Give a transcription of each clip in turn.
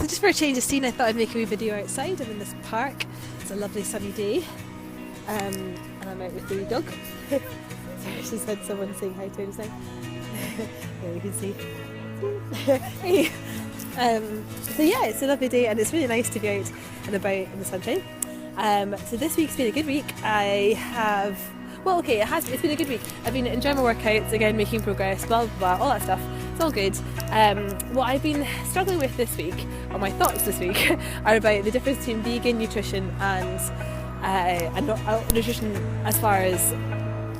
So just for a change of scene, I thought I'd make a wee video outside. I'm in this park. It's a lovely sunny day, and I'm out with the wee dog. Sorry, she said someone saying hi to her just now. There you can see. Hey. So yeah, it's a lovely day and it's really nice to be out and about in the sunshine. So this week's been a good week. It's been a good week. I've been enjoying my workouts, again making progress, blah blah blah, all that stuff. It's all good. What I've been struggling with this week, or my thoughts this week, are about the difference between vegan nutrition and nutrition as far as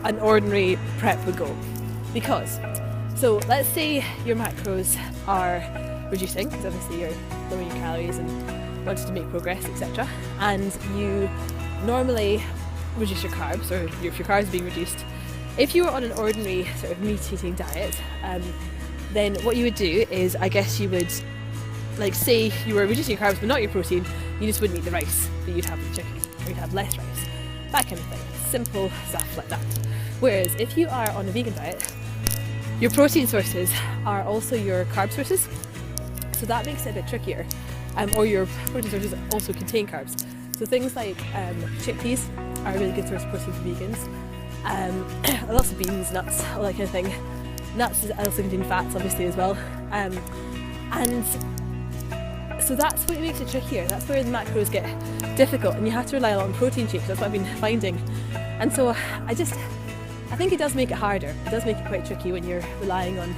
an ordinary prep would go. Because, so let's say your macros are reducing, because obviously you're lowering your calories and wanting to make progress, etc. And you normally reduce your carbs, or if your carbs are being reduced. If you were on an ordinary sort of meat-eating diet, then what you would do is, I guess you would, like, say you were reducing your carbs but not your protein, you just wouldn't eat the rice that you'd have with chicken, or you'd have less rice. That kind of thing. Simple stuff like that. Whereas if you are on a vegan diet, your protein sources are also your carb sources. So that makes it a bit trickier. Or your protein sources also contain carbs. So things like chickpeas are a really good source of protein for vegans. Lots of beans, nuts, all that kind of thing. Nuts also contain fats, obviously, as well. And so that's what makes it trickier. That's where the macros get difficult, and you have to rely a lot on protein shakes. That's what I've been finding. And so I think it does make it harder. It does make it quite tricky when you're relying on,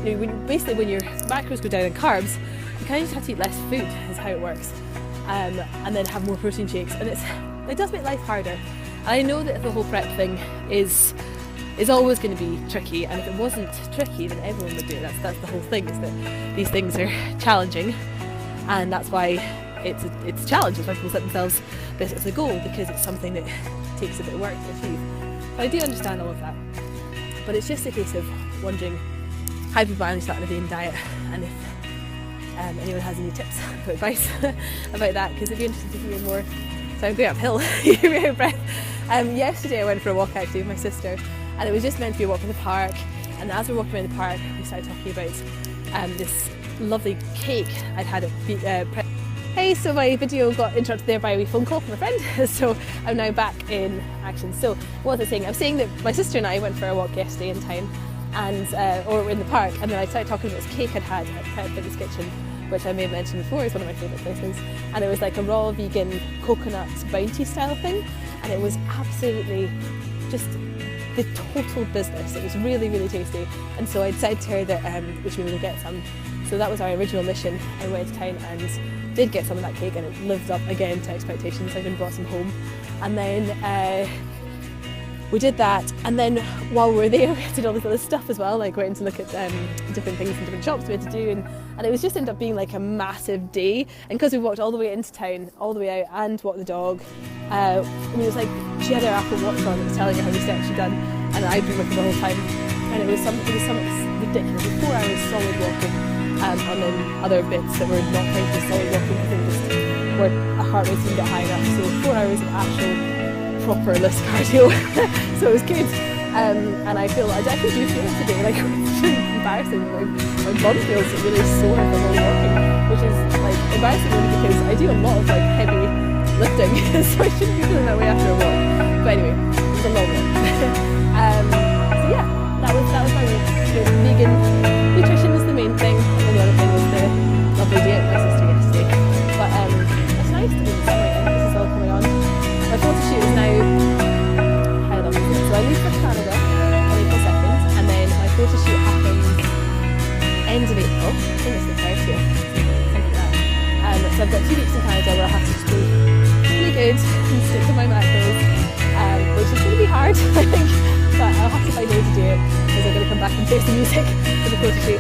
when your macros go down in carbs, you kind of just have to eat less food, is how it works, and then have more protein shakes, and it does make life harder. And I know that the whole prep thing is always going to be tricky, and if it wasn't tricky, then everyone would do it. That's the whole thing, is that these things are challenging, and that's why it's a challenge. That's why people set themselves this as a goal, because it's something that takes a bit of work to achieve. So I do understand all of that, but it's just a case of wondering how people manage that on a vegan diet, and if anyone has any tips or advice about that, because it'd be interesting to hear more. So I'm going uphill, you're out of breath. Yesterday I went for a walk actually with my sister, and it was just meant to be a walk in the park, and as we were walking around the park we started talking about this lovely cake I'd had at Hey, so my video got interrupted there by a wee phone call from a friend, so I'm now back in action. So what was I saying? I was saying that my sister and I went for a walk yesterday in town, or in the park, and then I started talking about this cake I'd had at Pret Fitness Kitchen, which I may have mentioned before is one of my favourite places, and it was like a raw vegan coconut bounty style thing, and it was absolutely just the total business. It was really, really tasty, and so I said to her that we should maybe get some. So that was our original mission. I went to town and did get some of that cake, and it lived up again to expectations. I even brought some home, and then we did that, and then while we were there we did all this other stuff as well, like went to look at different things in different shops we had to do, and it was just ended up being like a massive day. And because we walked all the way into town, all the way out, and walked the dog, it was like she had her Apple Watch on, it was telling her how many steps she'd done, and I'd been with her the whole time, and it was something ridiculous. It was 4 hours solid walking, and then other bits that were not quite just solid walking, I think just where a heart rate didn't get high enough. So 4 hours of actual proper list cardio, so it was good, and I do feel it today, like it's really embarrassing. My bum feels really sore from all walking, which is like embarrassing only because I do a lot of like heavy lifting, so I shouldn't be feeling that way after a walk. But anyway, it was a long one. So yeah, that was my week. The vegan nutrition was the main thing, and then the other thing was the lovely day at my sister yesterday. But it's nice to be in the sun right now. This is all coming on. My photo shoot is now, how long is it? So I leave for Canada on April 2nd, and then my photo shoot happens end of April. I think it's the 30th, something like that. So I've got 2 weeks in Canada where I have to just be really good and stick to my macros, which is going to be hard, I think, but I'll have to find a way to do it, because I'm going to come back and face the music for the photo shoot.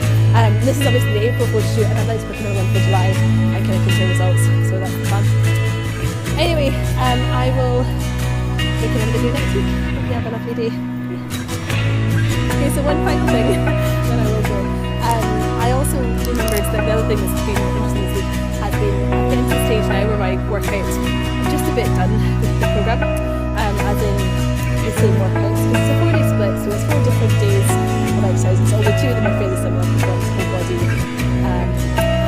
This is obviously the April photo shoot, and I'd like to book another one for July and kind of compare results, so that's fun. Anyway, I will make another video next week. Hope you have a lovely day. Okay, so one final thing, then I will go. I also remembered that the other thing that's been interesting this week has been getting to the stage now where my workouts are just a bit done with the programme, as in the same workouts. It's a 4-day split, so it's 4 different days of exercises, although 2 of them are fairly similar, because one's whole body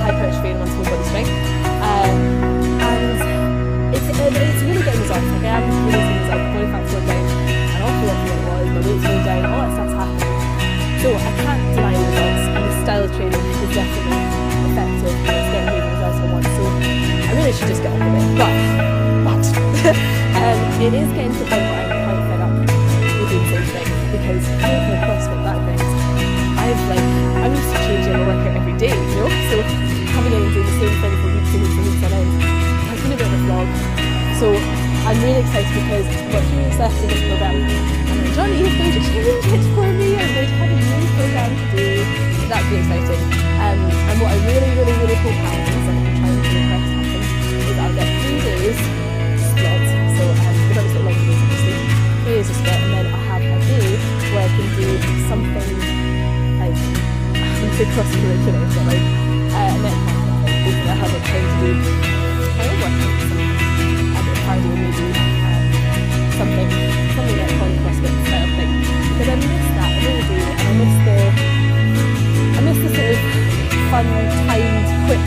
hypertrophy and one's whole body strength. results. Like, I am really seeing results. My body fat's going down an awful lot from what it was, my weight's going down, all that stuff's happening. So I can't deny the results, and the style of training is definitely effective, and it's getting me the results I want. So I really should just get on with it. But it is getting to the point where I'm quite fed up with doing the same thing, because coming from the CrossFit background, I'm used to changing my workout every day, you know? So coming in and doing the same thing for weeks and weeks and weeks on end has been a bit of a vlog. So I'm really excited because I've got 3 weeks left in this programme, and then Johnny is going to change it for me. I'm going to have a new programme to do. So that's really exciting. And what I really, really, really hope happens, and I'm trying to request happens, is I'll get 3 days split. So we're not just long days, obviously. 3 days of split, and then I'll have a day where I can do something like, I'm going to say cross-curricular, but like netball. Basically, I have a time to do my own workouts, a bit of cardio maybe, something like CrossFit style thing. But I miss that, I really do, and I miss the sort of fun, timed, quick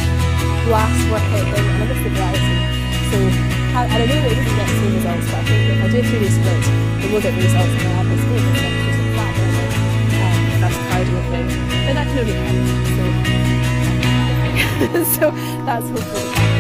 blast workout thing, and I miss the variety. So, and I know that it doesn't get the same results, but I think if I do a 3-day split, it will get the results, and I'll have this really good stuff, just a flat burner, that's a cardio thing, then that can only help. So that's hopefully